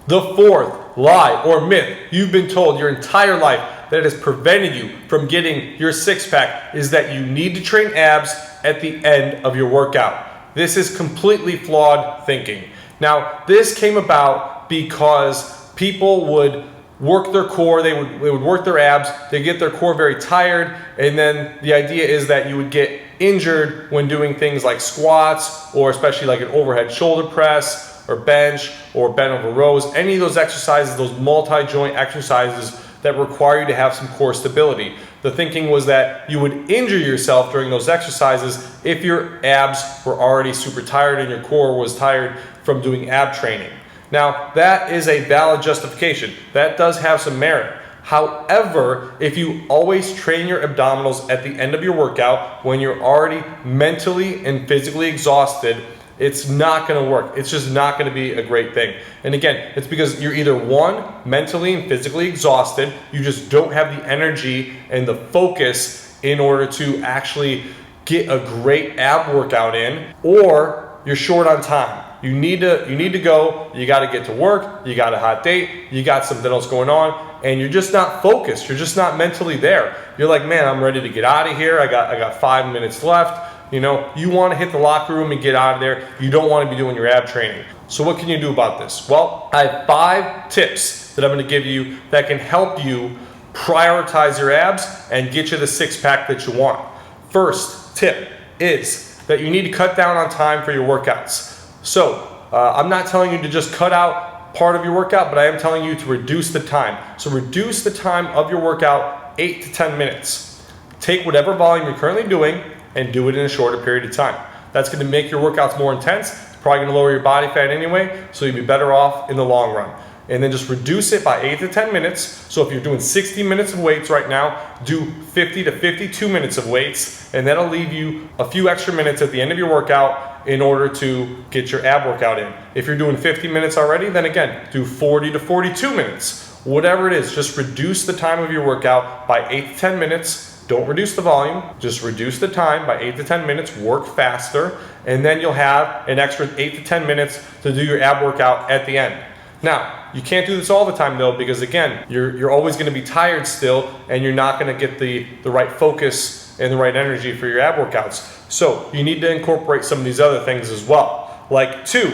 The fourth lie or myth you've been told your entire life that has prevented you from getting your six-pack is that you need to train abs at the end of your workout. This is completely flawed thinking. Now, this came about because people would work their core, they would work their abs, they get their core very tired, and then the idea is that you would get injured when doing things like squats, or especially like an overhead shoulder press, or bench, or bent over rows, any of those exercises, those multi-joint exercises that require you to have some core stability. The thinking was that you would injure yourself during those exercises if your abs were already super tired and your core was tired from doing ab training. Now, that is a valid justification. That does have some merit. However, if you always train your abdominals at the end of your workout when you're already mentally and physically exhausted, it's not going to work. It's just not going to be a great thing. And again, it's because you're either one, mentally and physically exhausted, you just don't have the energy and the focus in order to actually get a great ab workout in, or you're short on time. You need to go, you got to get to work, you got a hot date, you got something else going on, and you're just not focused. You're just not mentally there. You're like, man, I'm ready to get out of here. I got 5 minutes left. You know, you want to hit the locker room and get out of there. You don't want to be doing your ab training. So what can you do about this? Well, I have 5 tips that I'm going to give you that can help you prioritize your abs and get you the six-pack that you want. First tip is that you need to cut down on time for your workouts. So I'm not telling you to just cut out part of your workout, but I am telling you to reduce the time. So reduce the time of your workout 8 to 10 minutes. Take whatever volume you're currently doing and do it in a shorter period of time. That's going to make your workouts more intense. It's probably going to lower your body fat anyway, so you'll be better off in the long run. And then just reduce it by 8 to 10 minutes. So if you're doing 60 minutes of weights right now, do 50 to 52 minutes of weights, and that'll leave you a few extra minutes at the end of your workout in order to get your ab workout in. If you're doing 50 minutes already, then again, do 40 to 42 minutes. Whatever it is, just reduce the time of your workout by 8 to 10 minutes. Don't reduce the volume, just reduce the time by 8 to 10 minutes, work faster, and then you'll have an extra 8 to 10 minutes to do your ab workout at the end. Now, you can't do this all the time though, because again, you're always going to be tired still, and you're not going to get the right focus and the right energy for your ab workouts. So you need to incorporate some of these other things as well. Like 2,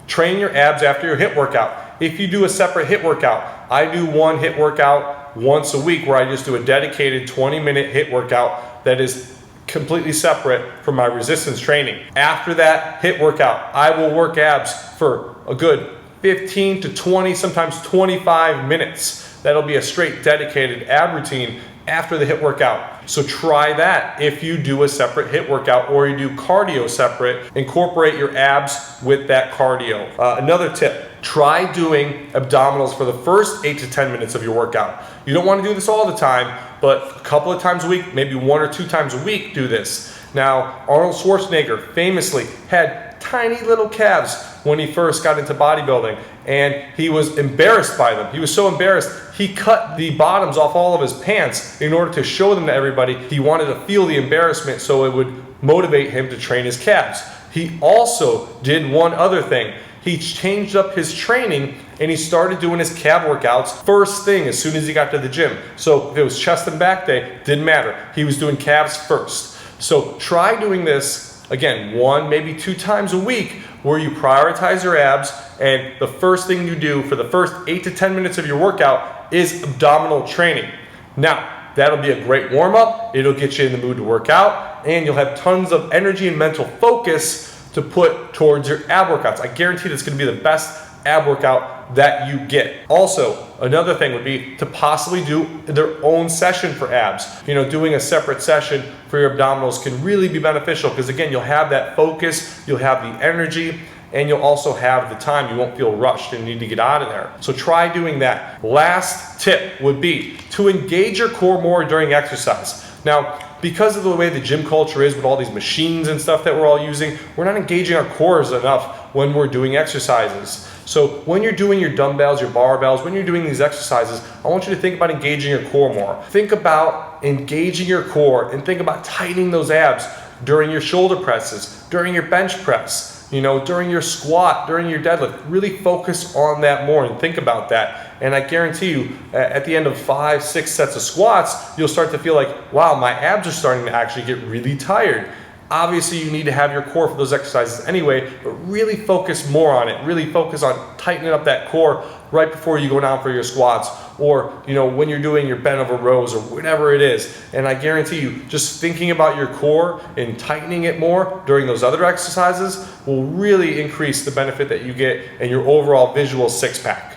train your abs after your HIIT workout. If you do a separate HIIT workout, I do one HIIT workout once a week where I just do a dedicated 20-minute HIIT workout that is completely separate from my resistance training. After that HIIT workout, I will work abs for a good 15 to 20, sometimes 25 minutes. That'll be a straight dedicated ab routine after the HIIT workout. So try that if you do a separate HIIT workout or you do cardio separate. Incorporate your abs with that cardio. Another tip, try doing abdominals for the first 8 to 10 minutes of your workout. You don't want to do this all the time, but a couple of times a week, maybe 1 or 2 times a week, do this. Now, Arnold Schwarzenegger famously had tiny little calves when he first got into bodybuilding, and he was embarrassed by them. He was so embarrassed, he cut the bottoms off all of his pants in order to show them to everybody. He wanted to feel the embarrassment so it would motivate him to train his calves. He also did one other thing. He changed up his training and he started doing his calf workouts first thing as soon as he got to the gym. So if it was chest and back day, didn't matter. He was doing calves first. So try doing this, again, 1, maybe 2 times a week, where you prioritize your abs, and the first thing you do for the first 8 to 10 minutes of your workout is abdominal training. Now, that'll be a great warm-up, it'll get you in the mood to work out, and you'll have tons of energy and mental focus to put towards your ab workouts. I guarantee that's going to be the best ab workout that you get. Also, another thing would be to possibly do their own session for abs. You know, doing a separate session for your abdominals can really be beneficial because again, you'll have that focus, you'll have the energy, and you'll also have the time. You won't feel rushed and need to get out of there. So try doing that. Last tip would be to engage your core more during exercise. Now, because of the way the gym culture is with all these machines and stuff that we're all using, we're not engaging our cores enough when we're doing exercises. So when you're doing your dumbbells, your barbells, when you're doing these exercises, I want you to think about engaging your core more. Think about engaging your core and think about tightening those abs during your shoulder presses, during your bench press. during your squat, during your deadlift. Really focus on that more and think about that. And I guarantee you, at the end of 5, 6 sets of squats, you'll start to feel like, wow, my abs are starting to actually get really tired. Obviously, you need to have your core for those exercises anyway, but really focus more on it. Really focus on tightening up that core right before you go down for your squats, or when you're doing your bent over rows or whatever it is. And I guarantee you, just thinking about your core and tightening it more during those other exercises will really increase the benefit that you get and your overall visual six-pack.